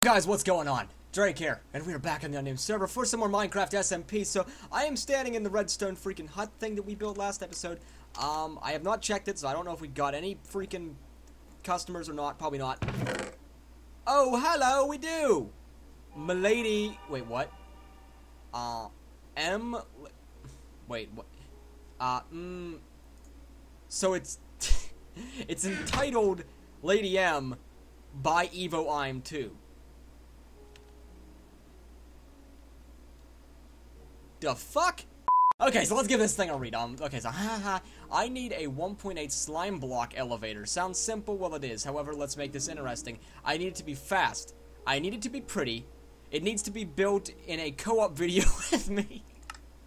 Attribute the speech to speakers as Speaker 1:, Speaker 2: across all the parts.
Speaker 1: Guys, what's going on? Draykke here, and we are back on the Unnamed Server for some more Minecraft SMP. So, I am standing in the redstone freaking hut thing that we built last episode. I have not checked it, so I don't know if we got any freaking customers or not. Probably not. Oh, hello, we do! Milady... Wait, what? Wait, what? So it's... it's entitled Lady M by Evo I'm 2. The fuck? Okay, so let's give this thing a read. Okay, so I need a 1.8 slime block elevator. Sounds simple, well it is. However, let's make this interesting. I need it to be fast. I need it to be pretty. It needs to be built in a co-op video with me.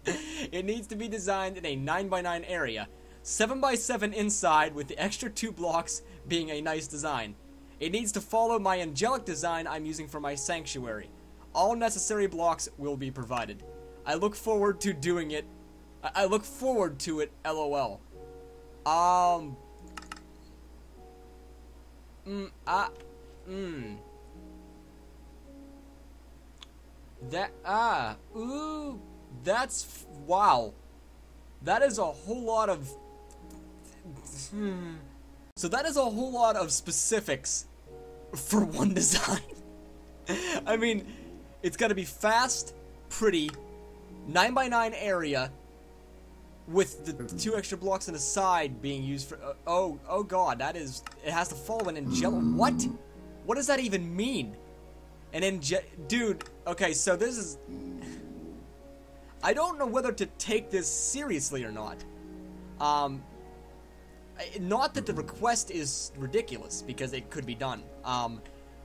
Speaker 1: It needs to be designed in a 9x9 area. 7x7 inside, with the extra 2 blocks being a nice design. It needs to follow my angelic design I'm using for my sanctuary. All necessary blocks will be provided. I look forward to doing it. I look forward to it, LOL. Ooh, that's, wow. That is a whole lot of, So that is a whole lot of specifics for one design. I mean, it's gotta be fast, pretty, 9x9 area, with the 2 extra blocks on the side being used for, oh god, that is, it has to follow an angelic, what? What does that even mean? Dude, okay, so this is, I don't know whether to take this seriously or not. Not that the request is ridiculous, because it could be done,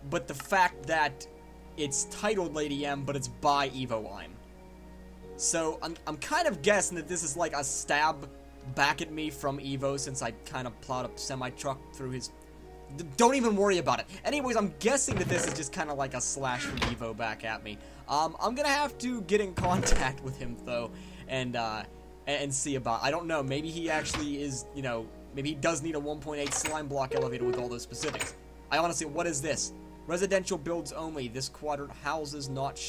Speaker 1: but the fact that it's titled Lady M, but it's by Evo I'm. So, I'm kind of guessing that this is like a stab back at me from Evo, since I kind of plowed a semi-truck through his... Don't even worry about it. Anyways, I'm guessing that this is just kind of like a slash from Evo back at me. I'm gonna have to get in contact with him, though, and see about... I don't know, maybe he actually is, you know, maybe he does need a 1.8 slime block elevator with all those specifics. I honestly, what is this? Residential builds only. This quadrant houses not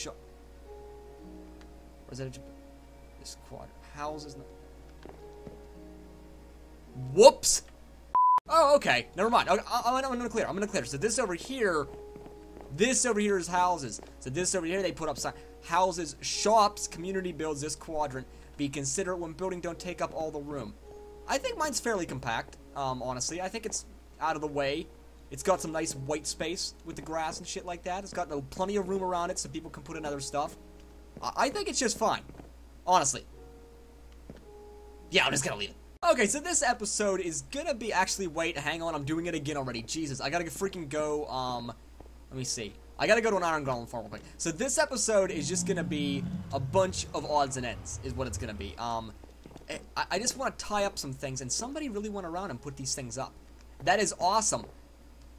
Speaker 1: residential. This quadrant houses not. Whoops! Oh, okay. Never mind. I'm gonna clear. I'm gonna clear. So this over here is houses. So this over here, they put up sign houses, shops, community builds. This quadrant. Be considerate when building. Don't take up all the room. I think mine's fairly compact. Honestly, I think it's out of the way. It's got some nice white space with the grass and shit like that. It's got plenty of room around it so people can put in other stuff. I think it's just fine. Honestly. Yeah, I'm just gonna leave it. Okay, so this episode is gonna be actually, wait, hang on, I'm doing it again already. Jesus, I gotta freaking go, let me see. I gotta go to an iron golem farm real quick. So this episode is just gonna be a bunch of odds and ends, is what it's gonna be. I just want to tie up some things, and somebody really went around and put these things up. That is awesome.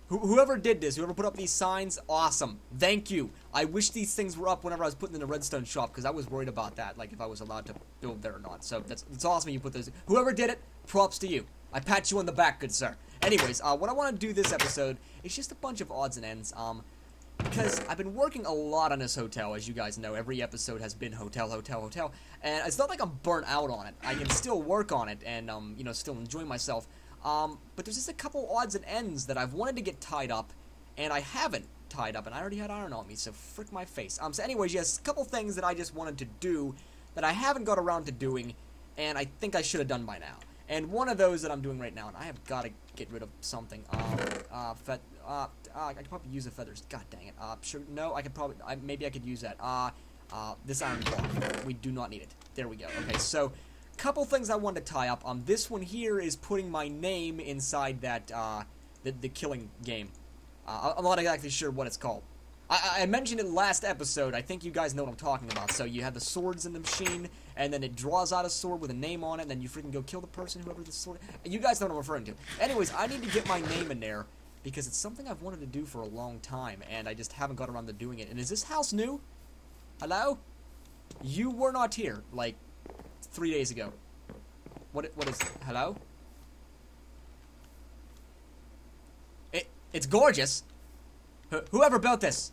Speaker 1: Whoever did this, whoever put up these signs, awesome. Thank you. I wish these things were up whenever I was putting in the redstone shop, because I was worried about that, like if I was allowed to build there or not. So it's awesome you put those. Whoever did it, props to you. I pat you on the back, good sir. Anyways, what I want to do this episode is just a bunch of odds and ends, because I've been working a lot on this hotel, as you guys know. Every episode has been hotel, and it's not like I'm burnt out on it. I can still work on it and, you know, still enjoy myself. But there's just a couple odds and ends that I've wanted to get tied up, and I haven't tied up, and I already had iron on me, so frick my face. So anyways, yes, a couple things that I just wanted to do that I haven't got around to doing, and I think I should have done by now. And one of those that I'm doing right now, and I have got to get rid of something, I could probably use the feathers, god dang it, sure, no, I could probably, maybe I could use that, this iron block, we do not need it, there we go. Okay, so, couple things I wanted to tie up. This one here is putting my name inside that, the killing game. I'm not exactly sure what it's called. I mentioned it last episode. I think you guys know what I'm talking about. So you have the swords in the machine, and then it draws out a sword with a name on it, and then you freaking go kill the person, whoever the sword... You guys know what I'm referring to. Anyways, I need to get my name in there, because it's something I've wanted to do for a long time, and I just haven't got around to doing it. And is this house new? Hello? You were not here, like, 3 days ago. What is... Hello? It's gorgeous. Whoever built this,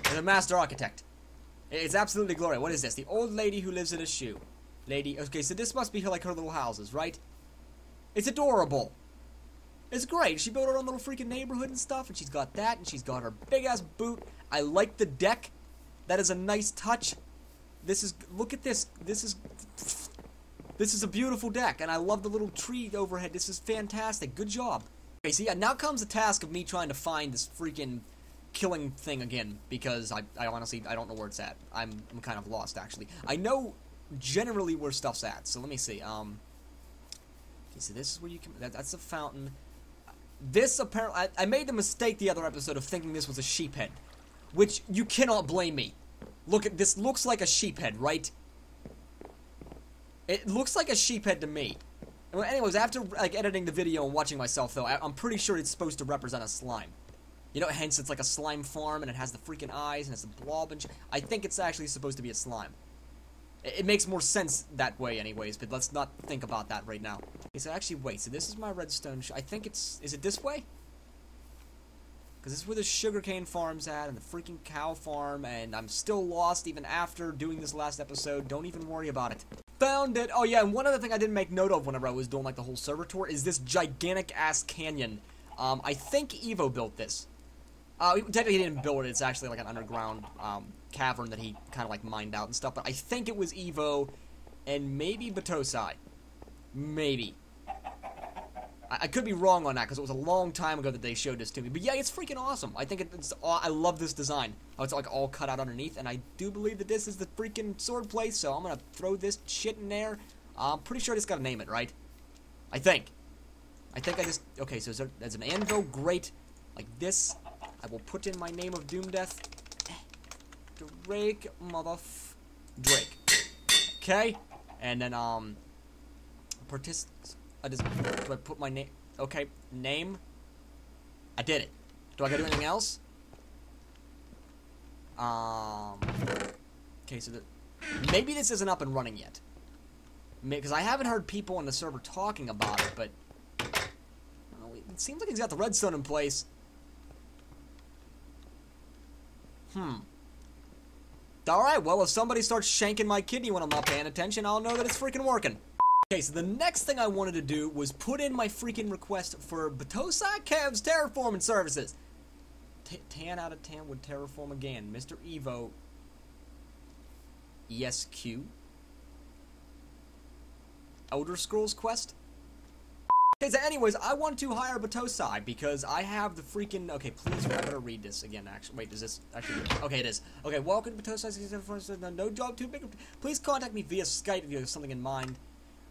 Speaker 1: As a master architect. It's absolutely glorious. What is this? The old lady who lives in a shoe. Lady. Okay, so this must be her, like, her little houses, right? It's adorable. It's great. She built her own little freaking neighborhood and stuff, and she's got that, and she's got her big-ass boot. I like the deck. That is a nice touch. This is... Look at this. This is a beautiful deck, and I love the little tree overhead. This is fantastic. Good job. Okay, so yeah, now comes the task of me trying to find this freaking killing thing again, because I honestly, I don't know where it's at. I'm kind of lost, actually. I know generally where stuff's at, so let me see. Okay, so this is where you can, that's a fountain. This apparently, I made the mistake the other episode of thinking this was a sheep head, which you cannot blame me. Look at this, looks like a sheep head, right? It looks like a sheep head to me. Well, anyways, after like editing the video and watching myself, though, I'm pretty sure it's supposed to represent a slime. You know, hence it's like a slime farm, and it has the freaking eyes, and it's a blob, and I think it's actually supposed to be a slime. It makes more sense that way, anyways, but let's not think about that right now. Okay, so actually, wait, so this is my redstone, I think it's, is it this way? Because this is where the sugarcane farm's at, and the freaking cow farm, and I'm still lost even after doing this last episode. Don't even worry about it. Found it! Oh yeah, and one other thing I didn't make note of whenever I was doing, like, the whole server tour is this gigantic-ass canyon. I think Evo built this. Technically he didn't build it, it's actually like an underground cavern that he kind of like mined out and stuff, but I think it was Evo and maybe Batosai. Maybe. I could be wrong on that because it was a long time ago that they showed this to me, but yeah, it's freaking awesome. I think I love this design. How it's like all cut out underneath, and I do believe that this is the freaking sword place, so I'm gonna throw this shit in there. I'm pretty sure I just gotta name it, right? I think I just, okay, so there's an anvil, great, like this. I will put in my name of Doom Death. Draykke, Draykke. Okay? And then, do I put my name? Okay, name. I did it. Do I gotta do anything else? Okay, so maybe this isn't up and running yet. Because I haven't heard people on the server talking about it, but well, it seems like he's got the redstone in place. Alright, well, if somebody starts shanking my kidney when I'm not paying attention, I'll know that it's freaking working. Okay, so the next thing I wanted to do was put in my freaking request for Batosai Kev's terraforming services. 10 out of 10 would terraform again. Mr. Evo ESQ Elder Scrolls quest. Okay, so anyways, I want to hire Batosai because I have the freaking... Okay, please, I gotta read this again, actually. Wait, does this actually... Okay, it is. Okay, welcome to Batosai. No job too big. Please contact me via Skype if you have something in mind.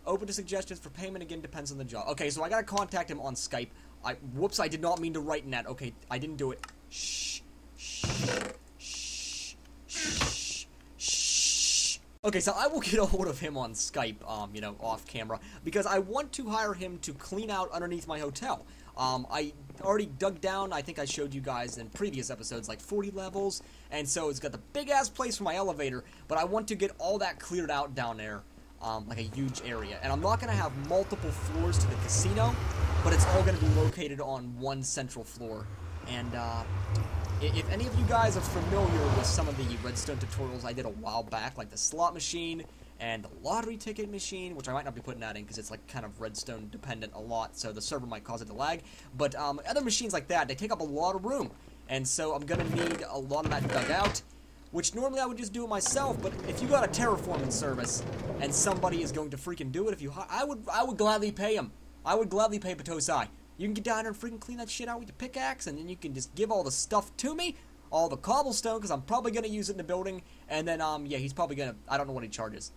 Speaker 1: Open to suggestions for payment, again, depends on the job. Okay, so I gotta contact him on Skype. Whoops, I did not mean to write in that. Okay, I didn't do it. Shh. Okay, so I will get a hold of him on Skype, you know, off camera, because I want to hire him to clean out underneath my hotel. I already dug down, I think I showed you guys in previous episodes, like 40 levels, and so it's got the big-ass place for my elevator, but I want to get all that cleared out down there, like a huge area. And I'm not going to have multiple floors to the casino, but it's all going to be located on one central floor. And, if any of you guys are familiar with some of the redstone tutorials I did a while back, like the slot machine and the lottery ticket machine, which I might not be putting that in because it's like kind of redstone dependent a lot, so the server might cause it to lag, but other machines like that, they take up a lot of room, and so I'm going to need a lot of that dug out, which normally I would just do it myself, but if you got a terraforming service and somebody is going to freaking do it, I would gladly pay him. I would gladly pay Batosai. You can get down there and freaking clean that shit out with your pickaxe, and then you can just give all the stuff to me, all the cobblestone, because I'm probably going to use it in the building, and then, yeah, he's probably going to, I don't know what he charges.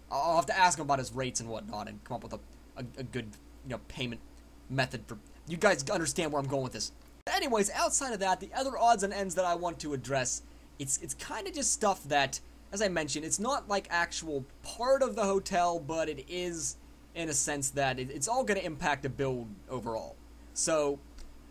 Speaker 1: I'll have to ask him about his rates and whatnot, and come up with a good, you know, payment method for, you guys understand where I'm going with this. Anyways, outside of that, the other odds and ends that I want to address, it's kind of just stuff that, as I mentioned, it's not like actual part of the hotel, but it is... in a sense that it's all going to impact the build overall. So,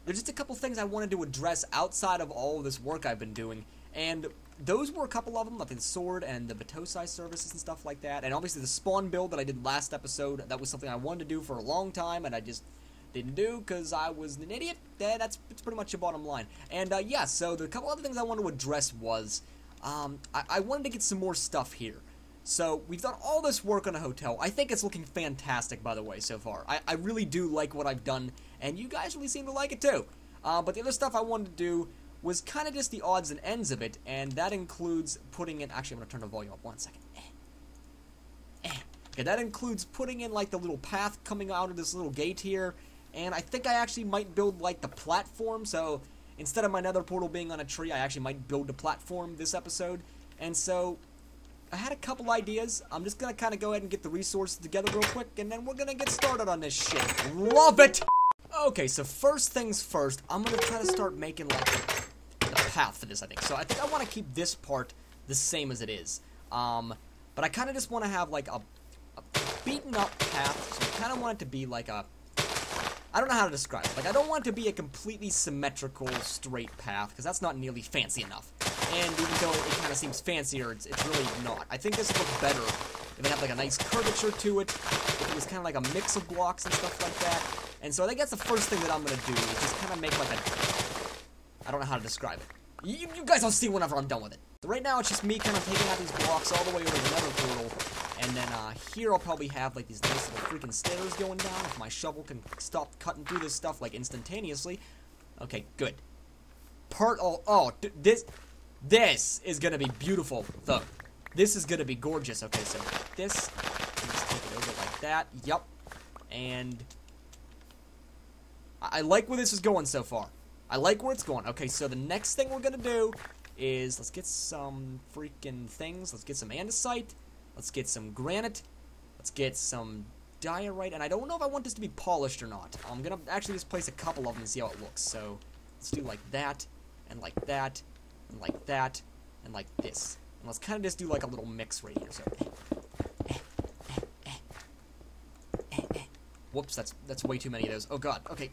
Speaker 1: there's just a couple things I wanted to address outside of all of this work I've been doing, and those were a couple of them, like the sword and the Batosai services and stuff like that, and obviously the spawn build that I did last episode, that was something I wanted to do for a long time, and I just didn't do because I was an idiot. That's pretty much the bottom line. And yeah, so the couple other things I wanted to address was I wanted to get some more stuff here. So we've done all this work on a hotel. I think it's looking fantastic, by the way, so far. I really do like what I've done, and you guys really seem to like it too. But the other stuff I wanted to do was kind of just the odds and ends of it, and that includes putting in... Actually, I'm going to turn the volume up 1 second. Okay, that includes putting in, like, the little path coming out of this little gate here, and I think I actually might build, like, the platform, so instead of my nether portal being on a tree, I actually might build the platform this episode, and so I had a couple ideas. I'm just going to kind of go ahead and get the resources together real quick, and then we're going to get started on this shit. Love it! Okay, so first things first, I'm going to try to start making, like, the path for this, I think. So I think I want to keep this part the same as it is, but I kind of just want to have, like, a beaten up path, so I kind of want it to be like a... I don't know how to describe it. Like, I don't want it to be a completely symmetrical, straight path, because that's not nearly fancy enough. And even though it kind of seems fancier, it's really not. I think this would look better if it had, like, a nice curvature to it, if it was kind of like a mix of blocks and stuff like that. And so I think that's the first thing that I'm going to do, is just kind of make, like, a... I don't know how to describe it. You guys will see whenever I'm done with it. So right now, it's just me kind of taking out these blocks all the way over the nether portal. And then here I'll probably have like these nice little freaking stairs going down if my shovel can stop cutting through this stuff like instantaneously. Okay, good. This is gonna be beautiful though. This is gonna be gorgeous. Okay, so this, just take it over like that. Yup. And I like where this is going so far. I like where it's going. Okay, so the next thing we're gonna do is let's get some freaking things. Let's get some andesite. Let's get some granite. Let's get some diorite. And I don't know if I want this to be polished or not. I'm going to actually just place a couple of them and see how it looks. So let's do like that, and like that, and like that, and like this. And let's kind of just do like a little mix right here. So, whoops, that's way too many of those. Oh god. Okay.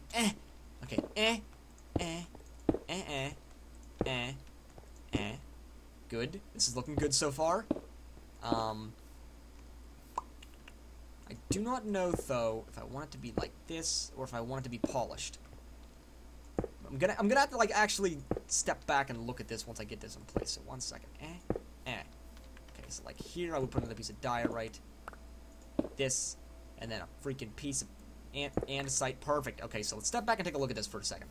Speaker 1: Okay. Good. This is looking good so far. I do not know, though, if I want it to be like this, or if I want it to be polished. I'm gonna have to, like, actually step back and look at this once I get this in place, so 1 second. Okay, so, like, here I would put another piece of diorite, this, and then a freaking piece of andesite. Perfect. Okay, so let's step back and take a look at this for a second.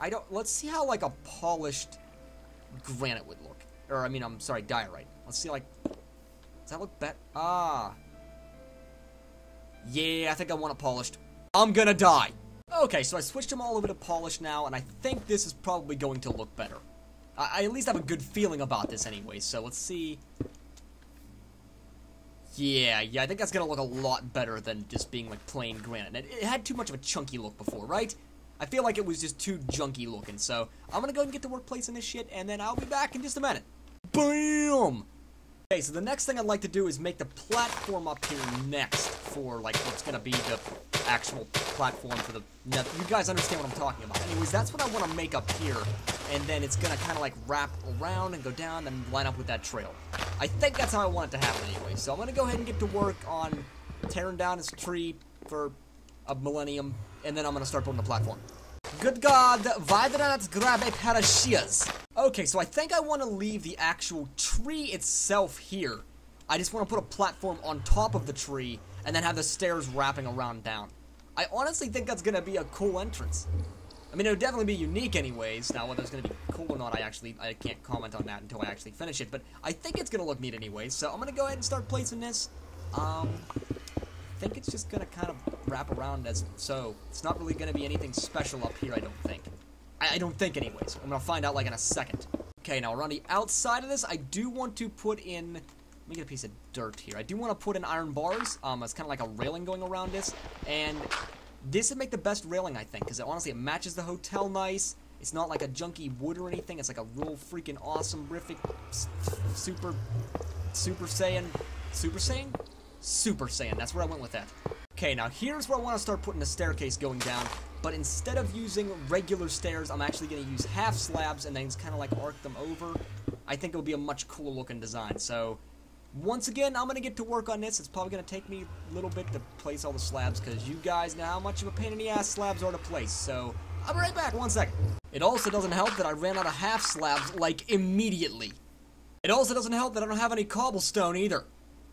Speaker 1: I don't... Let's see how, like, a polished granite would look. Or, I mean, I'm sorry, diorite. Let's see, like... Does that look better? Yeah, I think I want it polished. I'm gonna die. Okay, so I switched them all over to polished now, and I think this is probably going to look better. I at least have a good feeling about this anyway, so let's see... Yeah, I think that's gonna look a lot better than just being, like, plain granite. It had too much of a chunky look before, right? I feel like it was just too junky looking, so I'm gonna go ahead and get to work placing this shit, and then I'll be back in just a minute. BAM! Okay, so the next thing I'd like to do is make the platform up here next for, like, what's gonna be the actual platform for the nether. You guys understand what I'm talking about. Anyways, that's what I want to make up here, and then it's gonna kind of, like, wrap around and go down and line up with that trail. I think that's how I want it to happen anyway, so I'm gonna go ahead and get to work on tearing down this tree for a millennium, and then I'm gonna start building the platform. Good God, why did I not grab a pair of shears? Okay, so I think I want to leave the actual tree itself here. I just want to put a platform on top of the tree, and then have the stairs wrapping around down. I honestly think that's gonna be a cool entrance. I mean, it would definitely be unique anyways. Now, whether it's gonna be cool or not, I can't comment on that until I actually finish it, but I think it's gonna look neat anyways, so I'm gonna go ahead and start placing this. I think it's just gonna kind of wrap around as so. It's not really gonna be anything special up here, I don't think. I don't think anyways. I'm gonna find out like in a second. Okay, now around the outside of this, I do want to put in... Let me get a piece of dirt here. I do want to put in iron bars. It's kind of like a railing going around this, and this would make the best railing, I think, because honestly, it matches the hotel nice. It's not like a junky wood or anything. It's like a real freaking awesome, rific, Super Saiyan. That's where I went with that. Okay, now here's where I want to start putting the staircase going down, but instead of using regular stairs, I'm actually going to use half slabs and then just kind of like arc them over. I think it'll be a much cooler looking design, so once again, I'm going to get to work on this. It's probably going to take me a little bit to place all the slabs, because you guys know how much of a pain in the ass slabs are to place, so I'll be right back, 1 second. It also doesn't help that I ran out of half slabs, like, immediately. It also doesn't help that I don't have any cobblestone, either.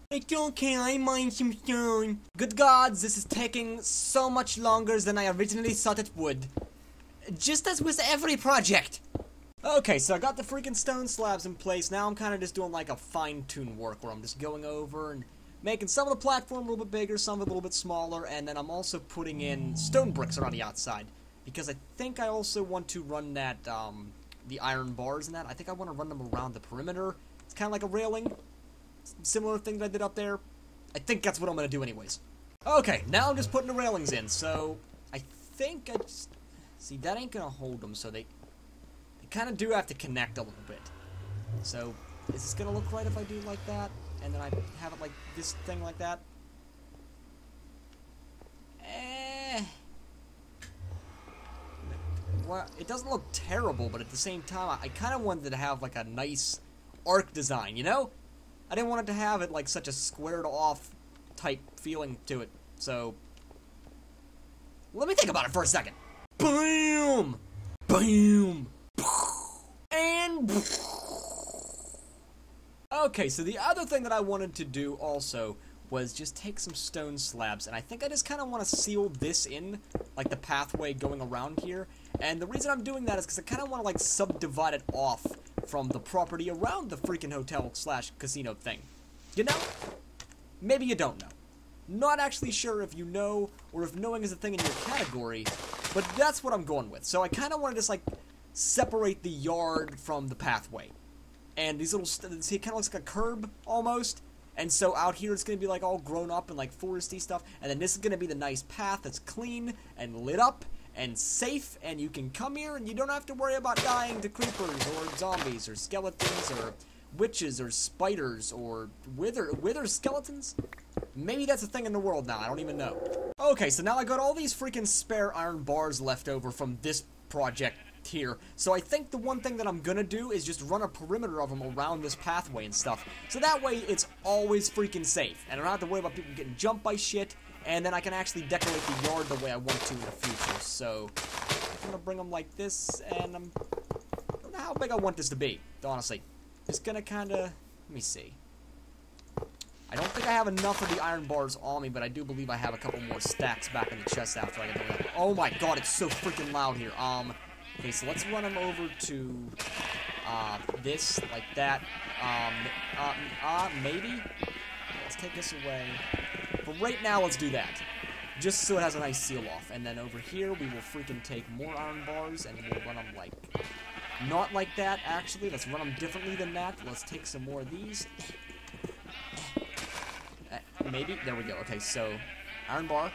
Speaker 1: It's okay, I mined some stone. Good gods, this is taking so much longer than I originally thought it would. Just as with every project. Okay, so I got the freaking stone slabs in place. Now I'm kind of just doing like a fine-tune work where I'm just going over and making some of the platform a little bit bigger, some of it a little bit smaller, and then I'm also putting in stone bricks around the outside. Because I think I also want to run that, the iron bars and that. I think I want to run them around the perimeter. It's kind of like a railing. Similar thing that I did up there. I think that's what I'm going to do anyways. Okay, now I'm just putting the railings in, so I think I just... See, that ain't going to hold them, so they kind of do have to connect a little bit. So, is this going to look right if I do like that? And then I have it like this thing like that? Well, it doesn't look terrible, but at the same time, I kind of wanted to have like a nice arc design, you know? I didn't want it to have it like such a squared off type feeling to it, so let me think about it for a second. Boom! Boom! And okay, so the other thing that I wanted to do also was just take some stone slabs, and I think I just kind of want to seal this in, like the pathway going around here. And the reason I'm doing that is because I kind of want to like subdivide it off from the property around the freaking hotel / casino thing. You know? Maybe you don't know. Not actually sure if you know, or if knowing is a thing in your category, but that's what I'm going with. So I kind of want to just like separate the yard from the pathway. And these little, see, it kind of looks like a curb, almost. And so out here it's going to be like all grown up and like foresty stuff. And then this is going to be the nice path that's clean and lit up and safe. And you can come here and you don't have to worry about dying to creepers or zombies or skeletons or witches or spiders or wither skeletons. Maybe that's a thing in the world now. I don't even know. Okay, so now I got all these freaking spare iron bars left over from this project here. So I think the one thing that I'm gonna do is just run a perimeter of them around this pathway and stuff. So that way it's always freaking safe. And I don't have to worry about people getting jumped by shit. And then I can actually decorate the yard the way I want to in the future. So I'm gonna bring them like this. And I don't know how big I want this to be, honestly. Just gonna kinda, let me see. I don't think I have enough of the iron bars on me, but I do believe I have a couple more stacks back in the chest after I get them. Oh my god, it's so freaking loud here. Okay, so let's run them over to, this, like that. Maybe? Let's take this away. But right now, let's do that. Just so it has a nice seal off. And then over here, we will freaking take more iron bars, and we'll run them like, not like that, actually. Let's run them differently than that. Let's take some more of these. Maybe? There we go. Okay, so, iron bar.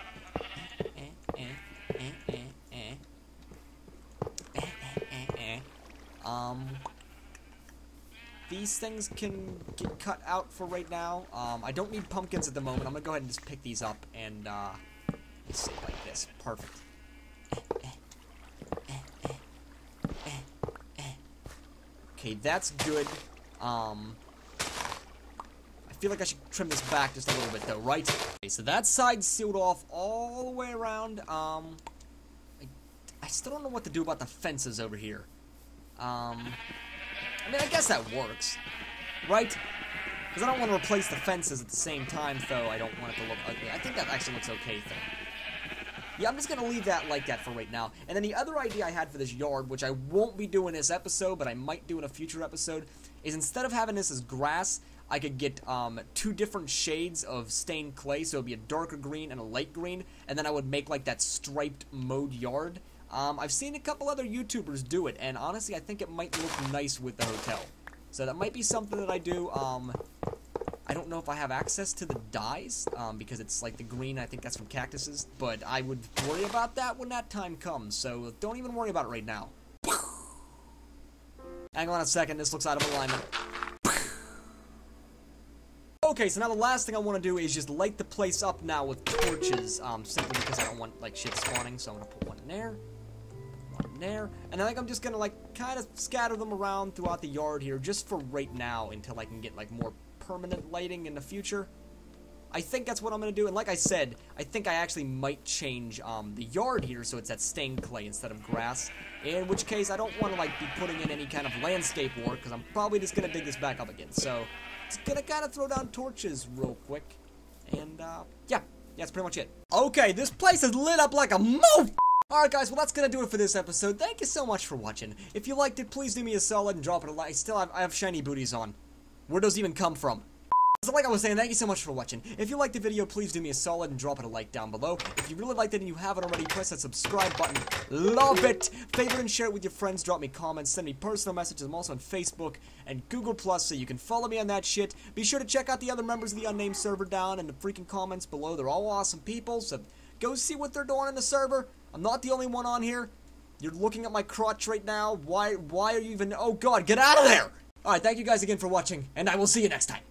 Speaker 1: These things can get cut out for right now. I don't need pumpkins at the moment. I'm gonna go ahead and just pick these up and, let's see, like this. Perfect. Okay, that's good. I feel like I should trim this back just a little bit, though, right? Okay, so that side's sealed off all the way around. I still don't know what to do about the fences over here. I mean, I guess that works, right? Because I don't want to replace the fences at the same time, though. I don't want it to look ugly. I think that actually looks okay, though. Yeah, I'm just going to leave that like that for right now. And then the other idea I had for this yard, which I won't be doing this episode, but I might do in a future episode, is instead of having this as grass, I could get 2 different shades of stained clay, so it would be a darker green and a light green, and then I would make like that striped mode yard. I've seen a couple other YouTubers do it, and honestly, I think it might look nice with the hotel. So that might be something that I do. I don't know if I have access to the dyes, because it's like the green, I think that's from cactuses, but I would worry about that when that time comes, so don't even worry about it right now. Hang on a second, this looks out of alignment. Okay, so now the last thing I want to do is just light the place up now with torches, simply because I don't want, like, shit spawning, so I'm gonna put one in there, and I think I'm just gonna, like, kind of scatter them around throughout the yard here, just for right now, until I can get, like, more permanent lighting in the future. I think that's what I'm gonna do, and like I said, I think I actually might change, the yard here so it's that stained clay instead of grass, in which case I don't want to, like, be putting in any kind of landscape work, because I'm probably just gonna dig this back up again, so just gonna kind of throw down torches real quick, and, yeah, that's pretty much it. Okay, this place is lit up like a moof! Alright guys, well that's gonna do it for this episode. Thank you so much for watching. If you liked it, please do me a solid and drop it a like. I have shiny booties on. Where those even come from? So like I was saying, thank you so much for watching. If you liked the video, please do me a solid and drop it a like down below. If you really liked it and you haven't already, press that subscribe button. Love it! Favorite and share it with your friends, drop me comments, send me personal messages. I'm also on Facebook and Google+, so you can follow me on that shit. Be sure to check out the other members of the Unnamed Server down in the freaking comments below. They're all awesome people, so go see what they're doing in the server. I'm not the only one on here. You're looking at my crotch right now. Why are you even... Oh god, get out of there! Alright, thank you guys again for watching, and I will see you next time.